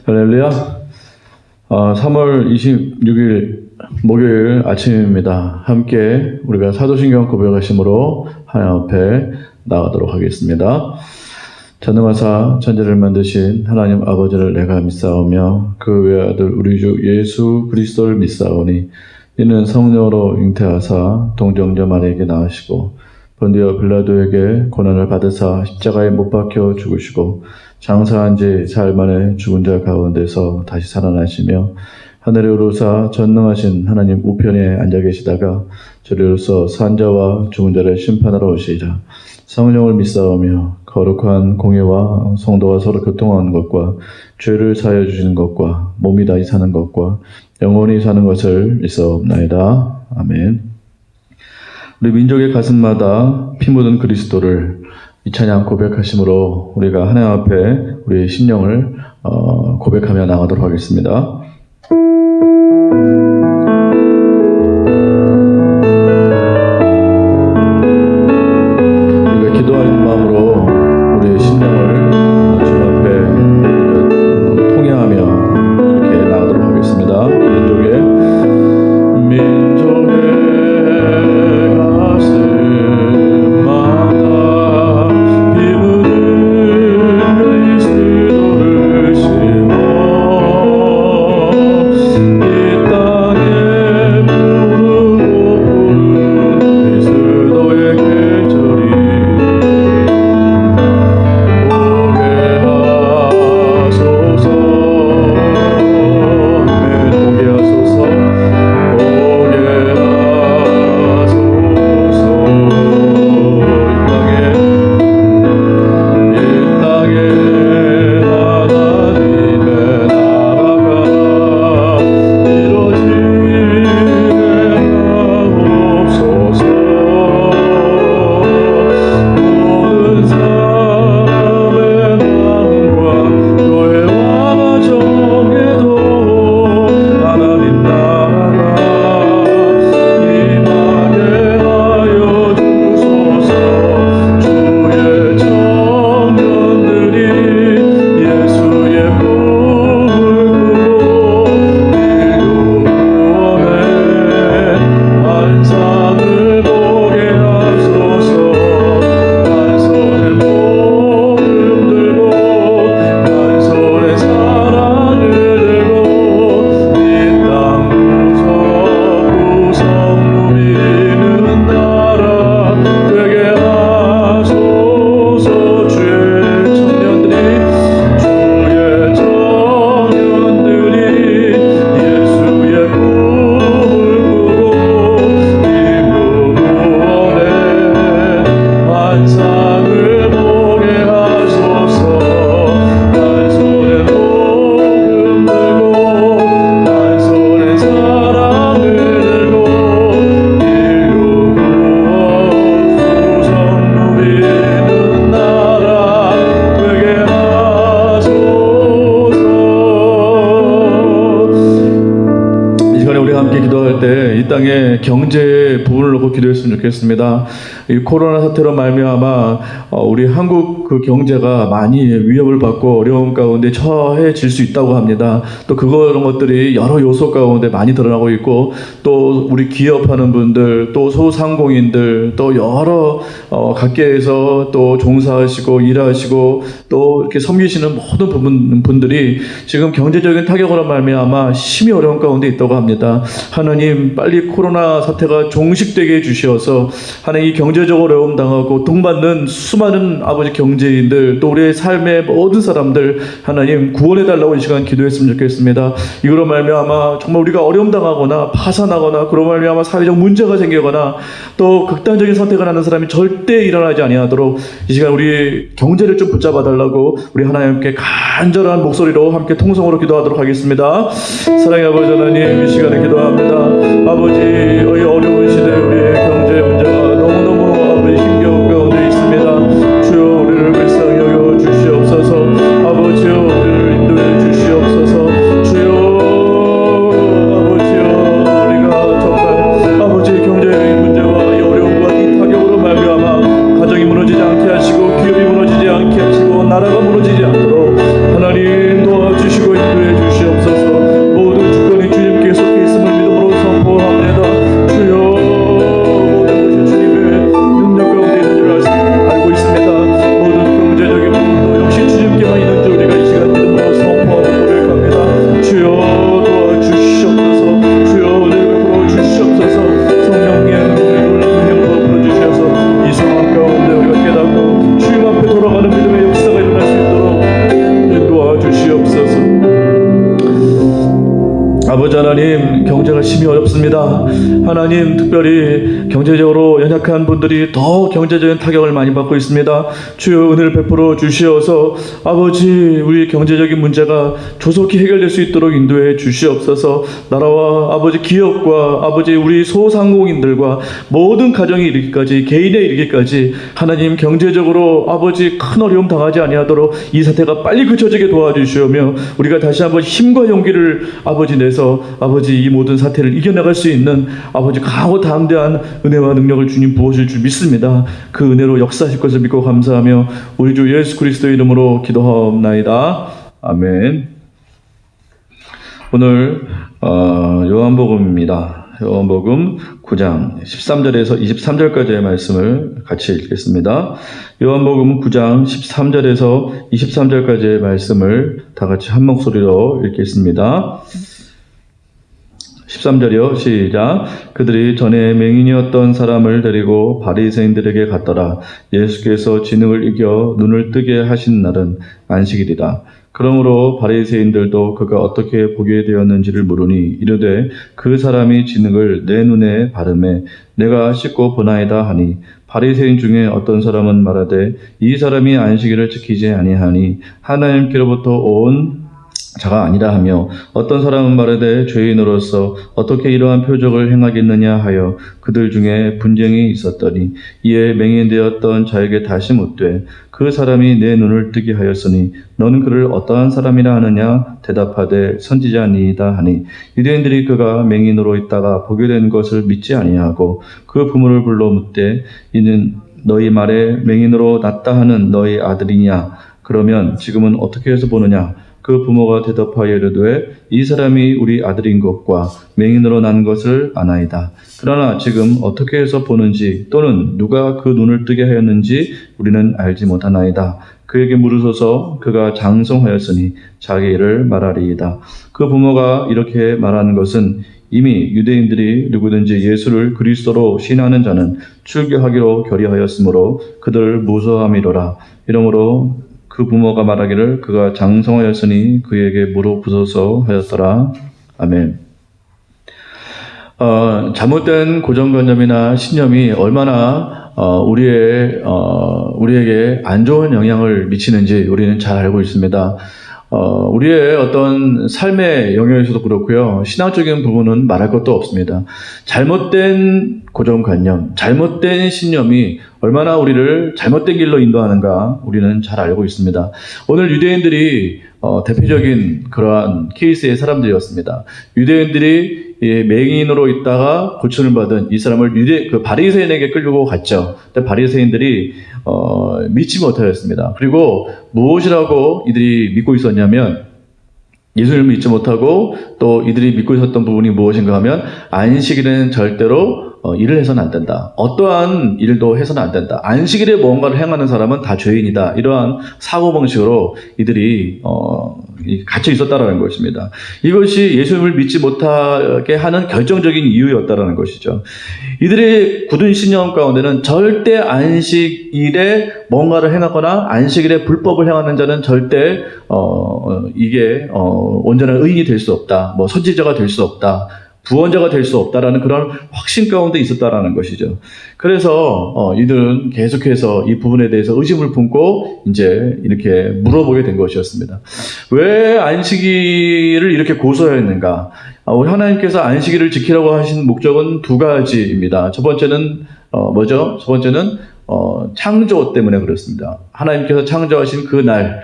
할렐루야. 3월 26일 목요일 아침입니다. 함께 우리가 사도신경 고백하심으로 하나님 앞에 나가도록 하겠습니다. 전능하사 천지를 만드신 하나님 아버지를 내가 믿사오며 그 외아들 우리 주 예수 그리스도를 믿사오니 이는 성령으로 잉태하사 동정녀 마리아에게 낳으시고 본디오 빌라도에게 고난을 받으사 십자가에 못 박혀 죽으시고 장사한 지 사흘 만에 죽은 자 가운데서 다시 살아나시며 하늘에 오르사 전능하신 하나님 우편에 앉아 계시다가 저리로서 산자와 죽은 자를 심판하러 오시리라. 성령을 믿사오며 거룩한 공예와 성도가 서로 교통하는 것과 죄를 사하여 주시는 것과 몸이 다시 사는 것과 영원히 사는 것을 믿사옵나이다. 아멘. 우리 민족의 가슴마다 피 묻은 그리스도를 이 찬양 고백하심으로 우리가 하나님 앞에 우리의 심령을 고백하며 나가도록 하겠습니다. 우리가 기도하는 마음으로 우리의 심령을 주 앞에 통해하며 이렇게 나가도록 하겠습니다. 민족의 이 땅의 경제 부분을 놓고 기도했으면 좋겠습니다. 이 코로나 사태로 말미암아 우리 한국 그 경제가 많이 위협을 받고 어려움 가운데 처해질 수 있다고 합니다. 또 그런 것들이 여러 요소 가운데 많이 드러나고 있고 또 우리 기업하는 분들 또 소상공인들 또 여러 각계에서 또 종사하시고 일하시고 또 이렇게 섬기시는 모든 분들이 지금 경제적인 타격으로 말미암아 심히 어려운 가운데 있다고 합니다. 하나님 빨리 코로나 사태가 종식되게 해주시어서 하나님 이 경제적으로 어려움 당하고 고통받는 수많은 아버지 경제인들 또 우리의 삶의 모든 사람들 하나님 구원해달라고 이 시간 기도했으면 좋겠습니다. 이거로 말미암아 정말 우리가 어려움 당하거나 파산하거나 그로 말미암아 사회적 문제가 생기거나 또 극단적인 선택을 하는 사람이 절대 일어나지 아니하도록 이 시간 우리의 경제를 좀 붙잡아 달라고 우리 하나님께 간절한 목소리로 함께 통성으로 기도하도록 하겠습니다. 사랑의 아버지 하나님 이 시간에 기도합니다. 아버지 이 어려운 시대 우리의 경제 문제가 너무너무 아버지 힘겨운 가운데 있습니다. 주여 우리를 불쌍히 여겨 주시옵소서. 아버지여 우리를 인도해 주시옵소서. 주여 아버지여 우리가 정말 아버지 경제적인 문제와 이 어려움과 이 타격으로 말미암아 가정이 무너지지 않게 하시고 기업이 무너지지 않게 하시고 나라가 무너지지 않도록 하나님 도와주시고 아버지 하나님, 경제가 심히 어렵습니다. 하나님, 특별히 경제적으로 연약한 분들이 더 경제적인 타격을 많이 받고 있습니다. 주여 은혜를 베풀어 주시어서 아버지, 우리 경제적인 문제가 조속히 해결될 수 있도록 인도해 주시옵소서. 나라와 아버지 기업과 아버지 우리 소상공인들과 모든 가정이 이르기까지, 개인에 이르기까지 하나님 경제적으로 아버지 큰 어려움 당하지 아니하도록 이 사태가 빨리 그쳐지게 도와주시오며, 우리가 다시 한번 힘과 용기를 아버지 내서 아버지 이 모든 사태를 이겨나갈 수 있는 아버지 강하고 담대한 은혜와 능력을 주님 부어줄 줄 믿습니다. 그 은혜로 역사하실 것을 믿고 감사하며 우리 주 예수 그리스도의 이름으로 기도하옵나이다. 아멘. 오늘 요한복음입니다. 요한복음 9장 13절에서 23절까지의 말씀을 같이 읽겠습니다. 요한복음 9장 13절에서 23절까지의 말씀을 다 같이 한 목소리로 읽겠습니다. 13절이요. 시작. 그들이 전에 맹인이었던 사람을 데리고 바리새인들에게 갔더라. 예수께서 진흙을 이겨 눈을 뜨게 하신 날은 안식일이라. 그러므로 바리새인들도 그가 어떻게 보게 되었는지를 물으니 이르되 그 사람이 진흙을 내 눈에 바르매 내가 씻고 보나이다 하니, 바리새인 중에 어떤 사람은 말하되 이 사람이 안식일을 지키지 아니하니 하나님께로부터 온 자가 아니라 하며, 어떤 사람은 말하되 죄인으로서 어떻게 이러한 표적을 행하겠느냐 하여 그들 중에 분쟁이 있었더니, 이에 맹인되었던 자에게 다시 묻되 그 사람이 내 눈을 뜨게 하였으니 너는 그를 어떠한 사람이라 하느냐? 대답하되 선지자니이다 하니, 유대인들이 그가 맹인으로 있다가 보게 된 것을 믿지 아니하고 그 부모를 불러 묻되 이는 너희 말에 맹인으로 났다 하는 너희 아들이냐? 그러면 지금은 어떻게 해서 보느냐? 그 부모가 대답하여 이르되 이 사람이 우리 아들인 것과 맹인으로 난 것을 아나이다. 그러나 지금 어떻게 해서 보는지 또는 누가 그 눈을 뜨게 하였는지 우리는 알지 못하나이다. 그에게 물으소서. 그가 장성하였으니 자기 일을 말하리이다. 그 부모가 이렇게 말하는 것은 이미 유대인들이 누구든지 예수를 그리스도로 신하는 자는 출교하기로 결의하였으므로 그들을 무서워함이로라. 이러므로 그 부모가 말하기를 그가 장성하였으니 그에게 물어보소서 하였더라. 아멘. 잘못된 고정관념이나 신념이 얼마나 우리에게 안 좋은 영향을 미치는지 우리는 잘 알고 있습니다. 우리의 어떤 삶의 영역에서도 그렇고요. 신앙적인 부분은 말할 것도 없습니다. 잘못된 고정관념, 잘못된 신념이 얼마나 우리를 잘못된 길로 인도하는가 우리는 잘 알고 있습니다. 오늘 유대인들이 대표적인 그러한 케이스의 사람들이었습니다. 유대인들이 맹인으로 있다가 고침을 받은 이 사람을 바리새인에게 끌고 갔죠. 근데 바리새인들이 믿지 못하였습니다. 그리고 무엇이라고 이들이 믿고 있었냐면, 예수님을 믿지 못하고 또 이들이 믿고 있었던 부분이 무엇인가 하면, 안식일에는 절대로 일을 해서는 안 된다. 어떠한 일도 해서는 안 된다. 안식일에 무언가를 행하는 사람은 다 죄인이다. 이러한 사고방식으로 이들이 갇혀 있었다라는 것입니다. 이것이 예수님을 믿지 못하게 하는 결정적인 이유였다라는 것이죠. 이들의 굳은 신념 가운데는 절대 안식일에 뭔가를 행하거나 안식일에 불법을 행하는 자는 절대 이게 온전한 의인이 될 수 없다. 선지자가 될 수 없다. 구원자가 될 수 없다라는 그런 확신 가운데 있었다라는 것이죠. 그래서 이들은 계속해서 이 부분에 대해서 의심을 품고 이제 이렇게 물어보게 된 것이었습니다. 왜 안식일을 이렇게 고소했는가? 우리 하나님께서 안식일을 지키라고 하신 목적은 두 가지입니다. 첫 번째는 뭐죠? 첫 번째는 창조 때문에 그렇습니다. 하나님께서 창조하신 그날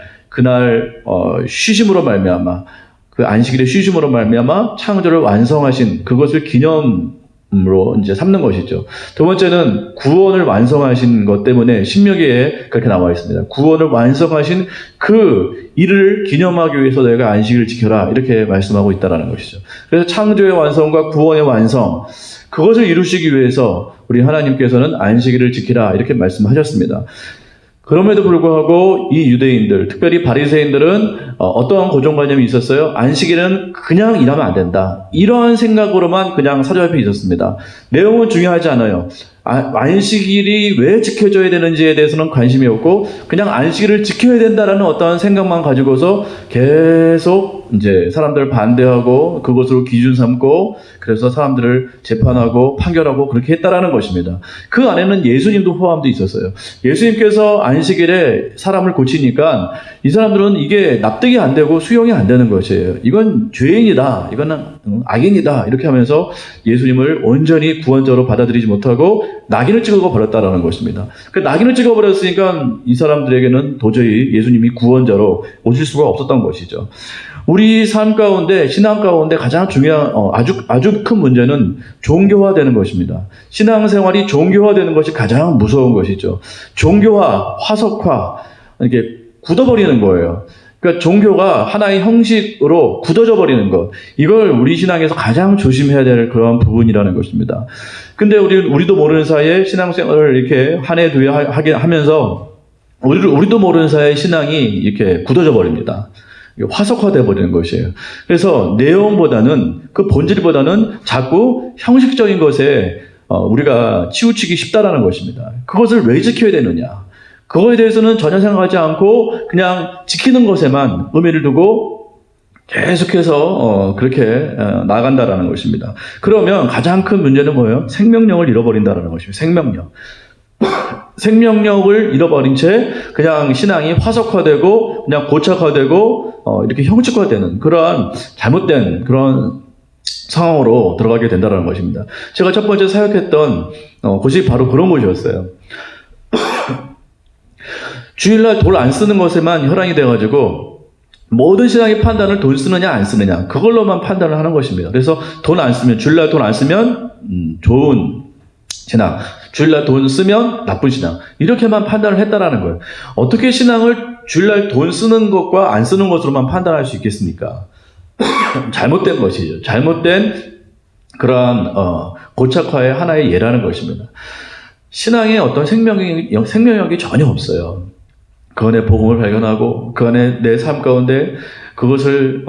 쉬심으로 말미암아, 그 안식일의 쉬심으로 말미암아 창조를 완성하신 그것을 기념으로 이제 삼는 것이죠. 두 번째는 구원을 완성하신 것 때문에 신명기에 그렇게 나와 있습니다. 구원을 완성하신 그 일을 기념하기 위해서 너희가 안식일을 지켜라, 이렇게 말씀하고 있다는 것이죠. 그래서 창조의 완성과 구원의 완성, 그것을 이루시기 위해서 우리 하나님께서는 안식일을 지키라, 이렇게 말씀하셨습니다. 그럼에도 불구하고 이 유대인들, 특별히 바리새인들은 어떠한 고정관념이 있었어요? 안식일은 그냥 일하면 안 된다. 이러한 생각으로만 그냥 사로잡혀 있었습니다. 내용은 중요하지 않아요. 안식일이 왜 지켜져야 되는지에 대해서는 관심이 없고 그냥 안식일을 지켜야 된다라는 어떤 생각만 가지고서 계속 이제 사람들을 반대하고 그것으로 기준 삼고 그래서 사람들을 재판하고 판결하고 그렇게 했다라는 것입니다. 그 안에는 예수님도 포함되어 있었어요. 예수님께서 안식일에 사람을 고치니까 이 사람들은 이게 납득이 안 되고 수용이 안 되는 것이에요. 이건 죄인이다. 이거는 악인이다. 이렇게 하면서 예수님을 온전히 구원자로 받아들이지 못하고 낙인을 찍어 버렸다라는 것입니다. 그 낙인을 찍어 버렸으니까 이 사람들에게는 도저히 예수님이 구원자로 오실 수가 없었던 것이죠. 우리 삶 가운데, 신앙 가운데 가장 중요한, 아주 큰 문제는 종교화되는 것입니다. 신앙생활이 종교화되는 것이 가장 무서운 것이죠. 종교화, 화석화, 이렇게 굳어버리는 거예요. 그러니까 종교가 하나의 형식으로 굳어져 버리는 것. 이걸 우리 신앙에서 가장 조심해야 될 그런 부분이라는 것입니다. 근데 우리도 모르는 사이에 신앙생활을 이렇게 한 해, 두 해 하면서 우리도 모르는 사이에 신앙이 이렇게 굳어져 버립니다. 화석화되어 버리는 것이에요. 그래서 내용보다는 그 본질보다는 자꾸 형식적인 것에 우리가 치우치기 쉽다라는 것입니다. 그것을 왜 지켜야 되느냐? 그거에 대해서는 전혀 생각하지 않고 그냥 지키는 것에만 의미를 두고 계속해서 그렇게 나간다라는 것입니다. 그러면 가장 큰 문제는 뭐예요? 생명력을 잃어버린다라는 것입니다. 생명력. 생명력을 잃어버린 채 그냥 신앙이 화석화되고 그냥 고착화되고 이렇게 형식화되는 그러한 잘못된 그런 상황으로 들어가게 된다는 것입니다. 제가 첫 번째 사역했던 곳이 바로 그런 곳이었어요. 주일날 돈 안 쓰는 것에만 혈안이 돼가지고 모든 신앙의 판단을 돈 쓰느냐 안 쓰느냐 그걸로만 판단을 하는 것입니다. 그래서 돈 안 쓰면 주일날 돈 안 쓰면 좋은 신앙, 주일날 돈 쓰면 나쁜 신앙 이렇게만 판단을 했다라는 거예요. 어떻게 신앙을 주일날 돈 쓰는 것과 안 쓰는 것으로만 판단할 수 있겠습니까? 잘못된 것이죠. 잘못된 그러한 고착화의 하나의 예라는 것입니다. 신앙에 어떤 생명력이 전혀 없어요. 그 안에 복음을 발견하고 그 안에 내 삶 가운데 그것을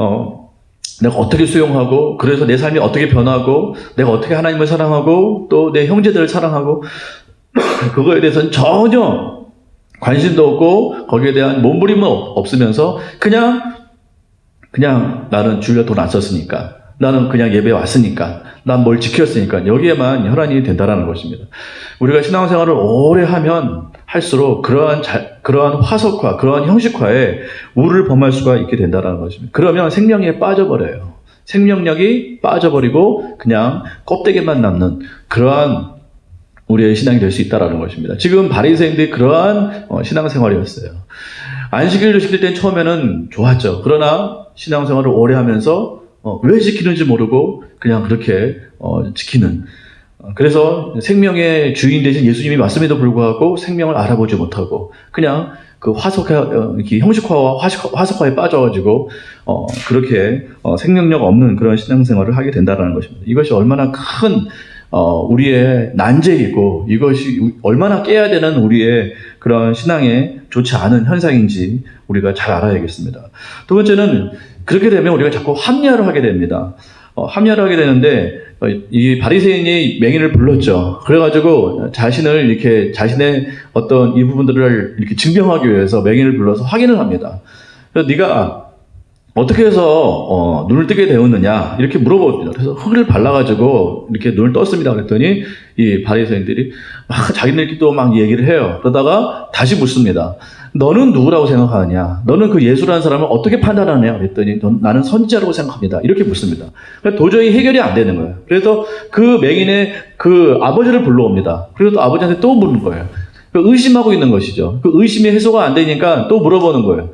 내가 어떻게 수용하고 그래서 내 삶이 어떻게 변하고 내가 어떻게 하나님을 사랑하고 또 내 형제들을 사랑하고 그거에 대해서는 전혀 관심도 없고 거기에 대한 몸부림은 없으면서 그냥 나는 주일날 돈 안 썼으니까 나는 그냥 예배 왔으니까 난 뭘 지켰으니까 여기에만 혈안이 된다라는 것입니다. 우리가 신앙생활을 오래 하면 할수록 그러한 화석화, 그러한 형식화에 우를 범할 수가 있게 된다는 것입니다. 그러면 생명력이 빠져버려요. 생명력이 빠져버리고 그냥 껍데기만 남는 그러한 우리의 신앙이 될 수 있다는 것입니다. 지금 바리새인들이 그러한 신앙생활이었어요. 안식일을 지킬 땐 처음에는 좋았죠. 그러나 신앙생활을 오래 하면서 왜 지키는지 모르고 그냥 그렇게 지키는 그래서 생명의 주인 되신 예수님이 말씀에도 불구하고 생명을 알아보지 못하고 그냥 그 형식화와 화석화에 빠져가지고 그렇게 생명력 없는 그런 신앙생활을 하게 된다는 것입니다. 이것이 얼마나 큰 우리의 난제이고 이것이 얼마나 깨야 되는 우리의 그런 신앙에 좋지 않은 현상인지 우리가 잘 알아야겠습니다. 두 번째는 그렇게 되면 우리가 자꾸 합리화를 하게 됩니다. 합리화를 하게 되는데 이 바리새인이 맹인을 불렀죠. 그래가지고 자신의 어떤 이 부분들을 이렇게 증명하기 위해서 맹인을 불러서 확인을 합니다. 그래서 네가 어떻게 해서 눈을 뜨게 되었느냐 이렇게 물어봅니다. 그래서 흙을 발라가지고 이렇게 눈을 떴습니다. 그랬더니 이 바리새인들이 막 자기들끼리도 막 얘기를 해요. 그러다가 다시 묻습니다. 너는 누구라고 생각하느냐? 너는 그 예수라는 사람을 어떻게 판단하느냐? 그랬더니 나는 선지자라고 생각합니다. 이렇게 묻습니다. 도저히 해결이 안 되는 거예요. 그래서 그 맹인의 그 아버지를 불러옵니다. 그리고 또 아버지한테 또 묻는 거예요. 의심하고 있는 것이죠. 그 의심이 해소가 안 되니까 또 물어보는 거예요.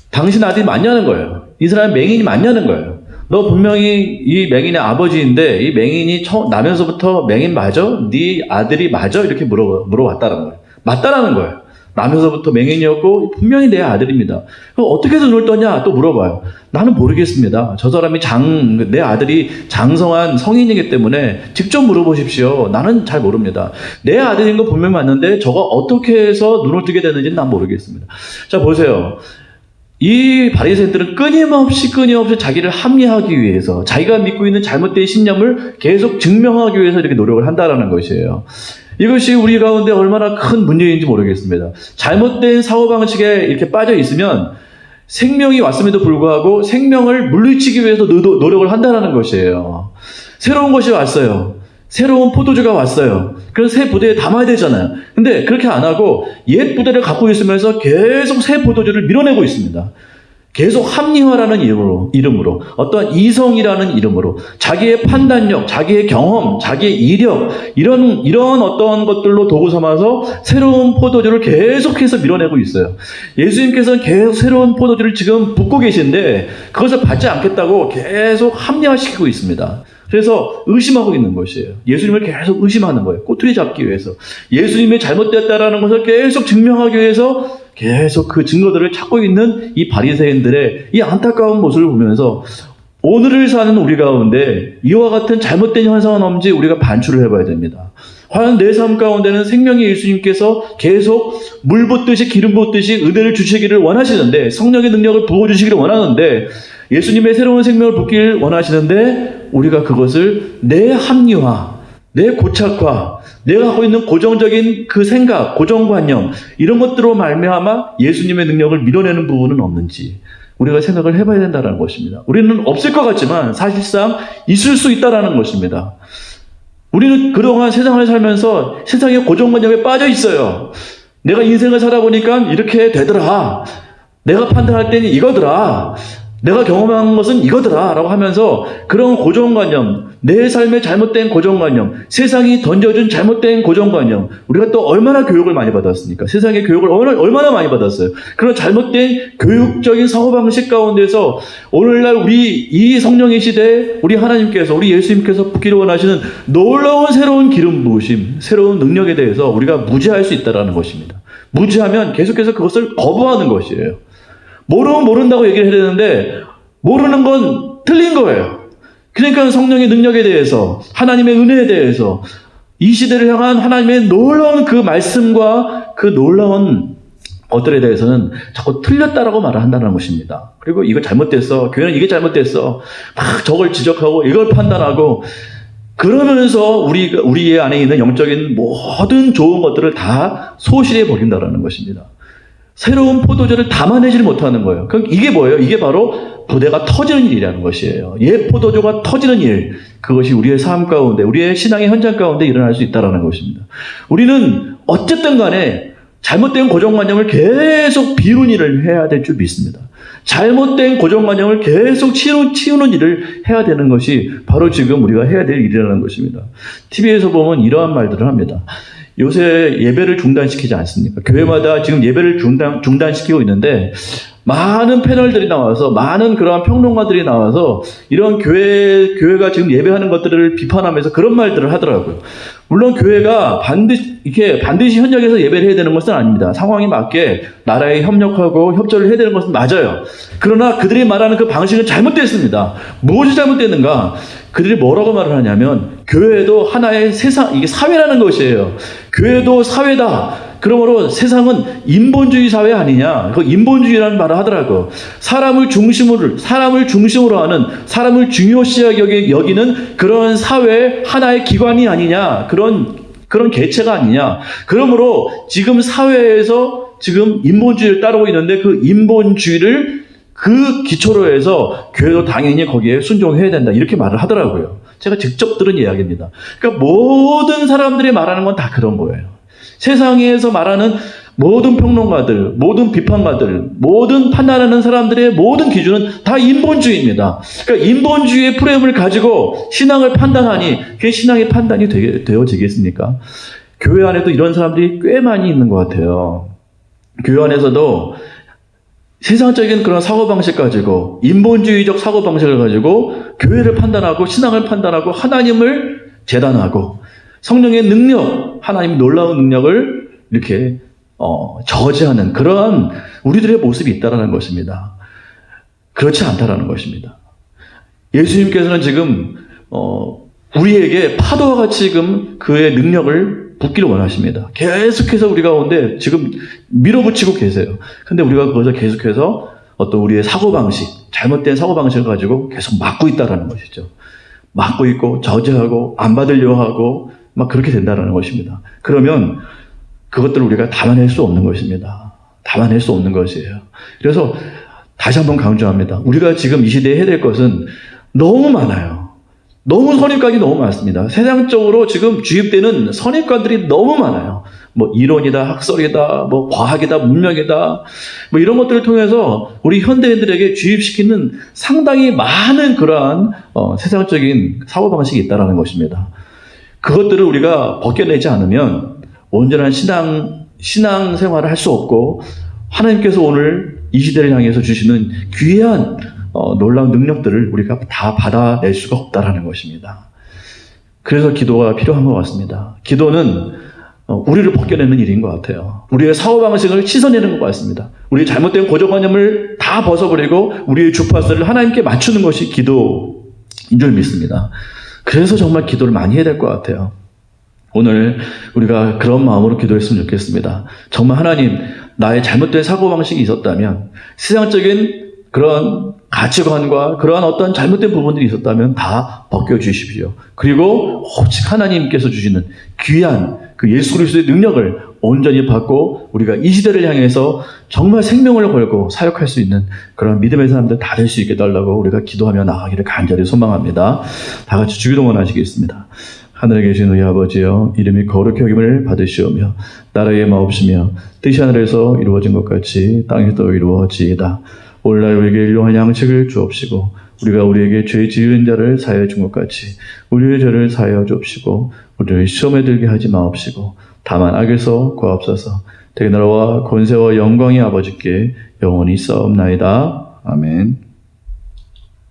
당신 아들이 맞냐는 거예요. 이 사람 맹인이 맞냐는 거예요. 너 분명히 이 맹인의 아버지인데 이 맹인이 나면서부터 맹인 맞아? 네 아들이 맞아? 이렇게 물어봤다는 거예요. 맞다라는 거예요. 나면서부터 맹인이었고 분명히 내 아들입니다. 그럼 어떻게 해서 눈을 떴냐? 또 물어봐요. 나는 모르겠습니다. 저 사람이 내 아들이 장성한 성인이기 때문에 직접 물어보십시오. 나는 잘 모릅니다. 내 아들인 거 분명히 맞는데 저거 어떻게 해서 눈을 뜨게 되는지는 난 모르겠습니다. 자 보세요. 이 바리새인들은 끊임없이 자기를 합리화하기 위해서 자기가 믿고 있는 잘못된 신념을 계속 증명하기 위해서 이렇게 노력을 한다라는 것이에요. 이것이 우리 가운데 얼마나 큰 문제인지 모르겠습니다. 잘못된 사고방식에 이렇게 빠져 있으면 생명이 왔음에도 불구하고 생명을 물리치기 위해서 노력을 한다는 것이에요. 새로운 것이 왔어요. 새로운 포도주가 왔어요. 그래서 새 부대에 담아야 되잖아요. 근데 그렇게 안 하고 옛 부대를 갖고 있으면서 계속 새 포도주를 밀어내고 있습니다. 계속 합리화라는 이름으로 어떠한 이성이라는 이름으로 자기의 판단력, 자기의 경험, 자기의 이력 이런 어떤 것들로 도구 삼아서 새로운 포도주를 계속해서 밀어내고 있어요. 예수님께서는 계속 새로운 포도주를 지금 붓고 계신데 그것을 받지 않겠다고 계속 합리화시키고 있습니다. 그래서 의심하고 있는 것이에요. 예수님을 계속 의심하는 거예요. 꼬투리 잡기 위해서. 예수님이 잘못됐다라는 것을 계속 증명하기 위해서 계속 그 증거들을 찾고 있는 이 바리새인들의 이 안타까운 모습을 보면서 오늘을 사는 우리 가운데 이와 같은 잘못된 현상은 없는지 우리가 반추를 해봐야 됩니다. 과연 내 삶 가운데는 생명의 예수님께서 계속 물 붓듯이 기름 붓듯이 은혜를 주시기를 원하시는데, 성령의 능력을 부어주시기를 원하는데, 예수님의 새로운 생명을 붓기를 원하시는데 우리가 그것을 내 합리화, 내 고착화, 내가 갖고 있는 고정적인 그 생각, 고정관념 이런 것들로 말미암아 예수님의 능력을 밀어내는 부분은 없는지 우리가 생각을 해봐야 된다는 것입니다. 우리는 없을 것 같지만 사실상 있을 수 있다는 것입니다. 우리는 그동안 세상을 살면서 세상의 고정관념에 빠져 있어요. 내가 인생을 살아보니까 이렇게 되더라. 내가 판단할 때는 이거더라. 내가 경험한 것은 이거더라 라고 하면서 그런 고정관념, 내 삶의 잘못된 고정관념, 세상이 던져준 잘못된 고정관념, 우리가 또 얼마나 교육을 많이 받았습니까? 세상의 교육을 얼마나 많이 받았어요. 그런 잘못된 교육적인 사고방식 가운데서 오늘날 우리 이 성령의 시대에 우리 하나님께서, 우리 예수님께서 붓기를 원하시는 놀라운 새로운 기름 부으심, 새로운 능력에 대해서 우리가 무지할 수 있다는 것입니다. 무지하면 계속해서 그것을 거부하는 것이에요. 모르면 모른다고 얘기를 해야 되는데 모르는 건 틀린 거예요. 그러니까 성령의 능력에 대해서, 하나님의 은혜에 대해서, 이 시대를 향한 하나님의 놀라운 그 말씀과 그 놀라운 것들에 대해서는 자꾸 틀렸다라고 말을 한다는 것입니다. 그리고 이거 잘못됐어, 교회는 이게 잘못됐어, 막 저걸 지적하고 이걸 판단하고 그러면서 우리 안에 있는 영적인 모든 좋은 것들을 다 소실해 버린다는 것입니다. 새로운 포도주를 담아내질 못하는 거예요. 그럼 이게 뭐예요? 이게 바로 부대가 터지는 일이라는 것이에요. 옛 포도주가 터지는 일. 그것이 우리의 삶 가운데, 우리의 신앙의 현장 가운데 일어날 수 있다는 것입니다. 우리는 어쨌든 간에 잘못된 고정관념을 계속 비우는 일을 해야 될 줄 믿습니다. 잘못된 고정관념을 계속 치우는 일을 해야 되는 것이 바로 지금 우리가 해야 될 일이라는 것입니다. TV에서 보면 이러한 말들을 합니다. 요새 예배를 중단시키지 않습니까? 교회마다 지금 예배를 중단시키고 있는데 많은 패널들이 나와서, 많은 그러한 평론가들이 나와서 이런 교회가 지금 예배하는 것들을 비판하면서 그런 말들을 하더라고요. 물론 교회가 반드시 현역에서 예배를 해야 되는 것은 아닙니다. 상황에 맞게 나라에 협력하고 협조를 해야 되는 것은 맞아요. 그러나 그들이 말하는 그 방식은 잘못됐습니다. 무엇이 잘못됐는가? 그들이 뭐라고 말을 하냐면 교회도 하나의 세상, 이게 사회라는 것이에요. 교회도 사회다. 그러므로 세상은 인본주의 사회 아니냐. 그 인본주의라는 말을 하더라고요. 사람을 중심으로 하는, 사람을 중요시하게 여기는 그런 사회 하나의 기관이 아니냐. 그런 개체가 아니냐. 그러므로 지금 사회에서 지금 인본주의를 따르고 있는데 그 인본주의를 그 기초로 해서 교회도 당연히 거기에 순종해야 된다. 이렇게 말을 하더라고요. 제가 직접 들은 이야기입니다. 그러니까 모든 사람들이 말하는 건 다 그런 거예요. 세상에서 말하는 모든 평론가들, 모든 비판가들, 모든 판단하는 사람들의 모든 기준은 다 인본주의입니다. 그러니까 인본주의의 프레임을 가지고 신앙을 판단하니 그게 신앙의 판단이 되어지겠습니까? 교회 안에도 이런 사람들이 꽤 많이 있는 것 같아요. 교회 안에서도 세상적인 그런 사고방식 가지고, 인본주의적 사고방식을 가지고 교회를 판단하고 신앙을 판단하고 하나님을 재단하고 성령의 능력, 하나님의 놀라운 능력을 이렇게 저지하는 그런 우리들의 모습이 있다는 것입니다. 그렇지 않다는 것입니다. 예수님께서는 지금 우리에게 파도와 같이 지금 그의 능력을 붓기를 원하십니다. 계속해서 우리 가운데 지금 밀어붙이고 계세요. 근데 우리가 그것을 계속해서 어떤 우리의 사고방식, 잘못된 사고방식을 가지고 계속 막고 있다는 것이죠. 막고 있고 저지하고 안 받으려 하고 막 그렇게 된다는 것입니다. 그러면 그것들을 우리가 담아낼 수 없는 것입니다. 담아낼 수 없는 것이에요. 그래서 다시 한번 강조합니다. 우리가 지금 이 시대에 해야 될 것은 너무 많아요. 너무 선입관이 너무 많습니다. 세상적으로 지금 주입되는 선입관들이 너무 많아요. 뭐 이론이다, 학설이다, 뭐 과학이다, 문명이다, 뭐 이런 것들을 통해서 우리 현대인들에게 주입시키는 상당히 많은 그러한 세상적인 사고방식이 있다는 것입니다. 그것들을 우리가 벗겨내지 않으면 온전한 신앙 생활을 할 수 없고 하나님께서 오늘 이 시대를 향해서 주시는 귀한 놀라운 능력들을 우리가 다 받아낼 수가 없다라는 것입니다. 그래서 기도가 필요한 것 같습니다. 기도는 우리를 벗겨내는 일인 것 같아요. 우리의 사고방식을 씻어내는 것 같습니다. 우리의 잘못된 고정관념을 다 벗어버리고 우리의 주파수를 하나님께 맞추는 것이 기도인 줄 믿습니다. 그래서 정말 기도를 많이 해야 될 것 같아요. 오늘 우리가 그런 마음으로 기도했으면 좋겠습니다. 정말 하나님, 나의 잘못된 사고방식이 있었다면, 세상적인 그런 가치관과 그러한 어떤 잘못된 부분들이 있었다면 다 벗겨주십시오. 그리고 오직 하나님께서 주시는 귀한 그 예수 그리스도의 능력을 온전히 받고 우리가 이 시대를 향해서 정말 생명을 걸고 사역할 수 있는 그런 믿음의 사람들 다 될 수 있게 달라고 우리가 기도하며 나아가기를 간절히 소망합니다. 다 같이 주기도문 하시겠습니다. 하늘에 계신 우리 아버지여, 이름이 거룩히 여김을 받으시오며 나라의 마옵시며 뜻이 하늘에서 이루어진 것 같이 땅에서도 이루어지이다. 오늘날 우리에게 일용할 양식을 주옵시고 우리가 우리에게 죄 지은 자를 사하여 준 것 같이 우리의 죄를 사하여 주옵시고 우리를 시험에 들게 하지 마옵시고 다만 악에서 구하옵소서. 대나라와 권세와 영광이 아버지께 영원히 있사옵나이다. 아멘.